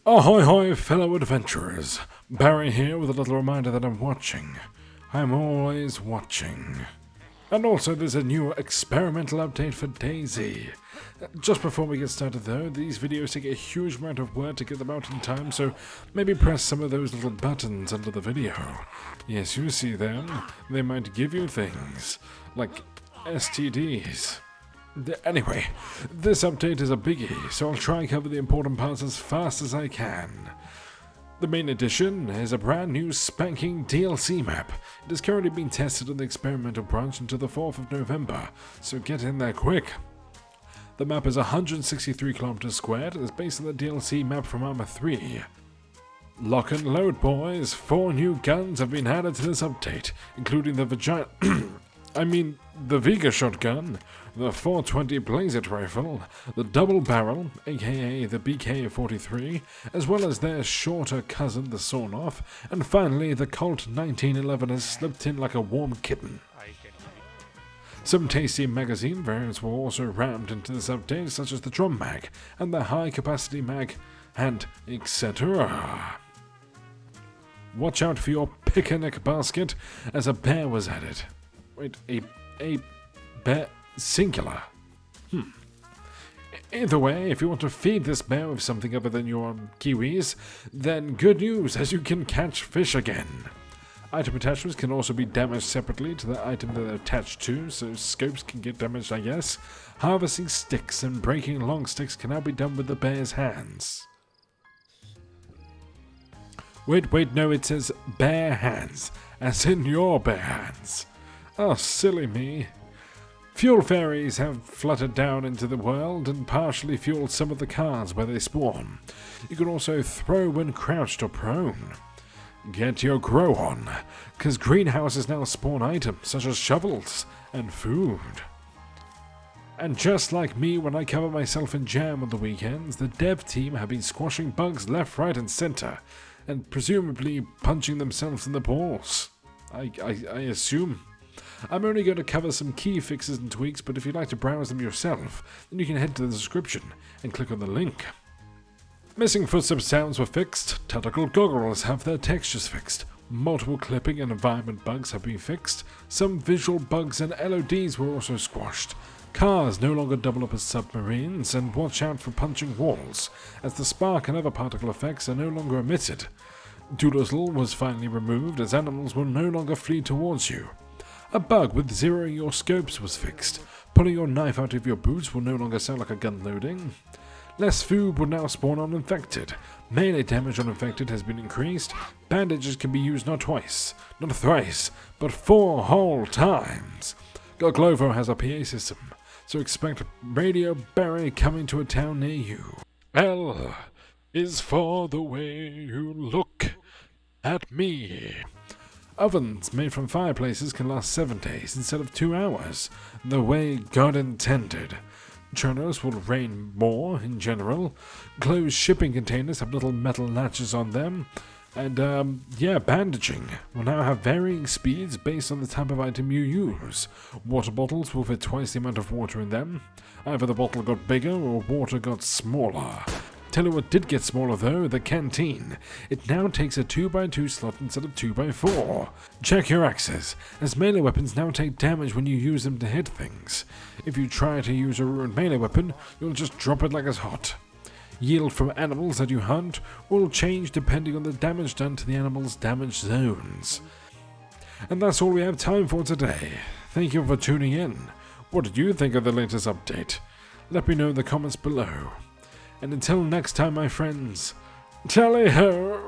Ahoy hoy, fellow adventurers! Barry here with a little reminder that I'm watching. I'm always watching. And also there's a new experimental update for DayZ. Just before we get started though, these videos take a huge amount of work to get them out in time, so maybe press some of those little buttons under the video. Yes, you see them. They might give you things, like STDs. Anyway, this update is a biggie, so I'll try and cover the important parts as fast as I can. The main addition is a brand new spanking DLC map. It is currently being tested on the experimental branch until the 4th of November, so get in there quick. The map is 163 kilometers squared and is based on the DLC map from Arma 3. Lock and load, boys. 4 new guns have been added to this update, including the the Vega shotgun, the 420 Blazer rifle, the double barrel, aka the BK-43, as well as their shorter cousin, the sawn-off, and finally the Colt 1911 has slipped in like a warm kitten. Some tasty magazine variants were also rammed into this update, such as the drum mag, and the high capacity mag, and etc. Watch out for your picnic basket, as a bear was added. Wait, a bear singular? Either way, if you want to feed this bear with something other than your kiwis, then good news, as you can catch fish again. Item attachments can also be damaged separately to the item that they're attached to, so scopes can get damaged, I guess. Harvesting sticks and breaking long sticks can now be done with the bear's hands. Wait, no, it says bare hands, as in your bare hands. Oh, silly me. Fuel fairies have fluttered down into the world and partially fueled some of the cars where they spawn. You can also throw when crouched or prone. Get your grow on, cause greenhouses now spawn items such as shovels and food. And just like me when I cover myself in jam on the weekends, the dev team have been squashing bugs left, right and center, and presumably punching themselves in the balls. I assume. I'm only going to cover some key fixes and tweaks, but if you'd like to browse them yourself, then you can head to the description and click on the link. Missing footstep sounds were fixed, tentacle goggles have their textures fixed, multiple clipping and environment bugs have been fixed, some visual bugs and LODs were also squashed. Cars no longer double up as submarines, and watch out for punching walls, as the spark and other particle effects are no longer emitted. Doolittle was finally removed, as animals will no longer flee towards you. A bug with zeroing your scopes was fixed. Pulling your knife out of your boots will no longer sound like a gun loading. Less food will now spawn on infected. Melee damage on infected has been increased. Bandages can be used not twice, not thrice, but 4 whole times. Glovo has a PA system, so expect Radio Barry coming to a town near you. L is for the way you look at me. Ovens made from fireplaces can last 7 days instead of 2 hours, the way God intended. Churnos will rain more in general. Closed shipping containers have little metal latches on them. And bandaging will now have varying speeds based on the type of item you use. Water bottles will fit twice the amount of water in them. Either the bottle got bigger or water got smaller. Tell you what did get smaller though, the canteen. It now takes a 2x2 slot instead of 2x4. Check your axes, as melee weapons now take damage when you use them to hit things. If you try to use a ruined melee weapon, you'll just drop it like it's hot. Yield from animals that you hunt will change depending on the damage done to the animal's damaged zones. And that's all we have time for today. Thank you for tuning in. What did you think of the latest update? Let me know in the comments below. And until next time, my friends, tally-ho!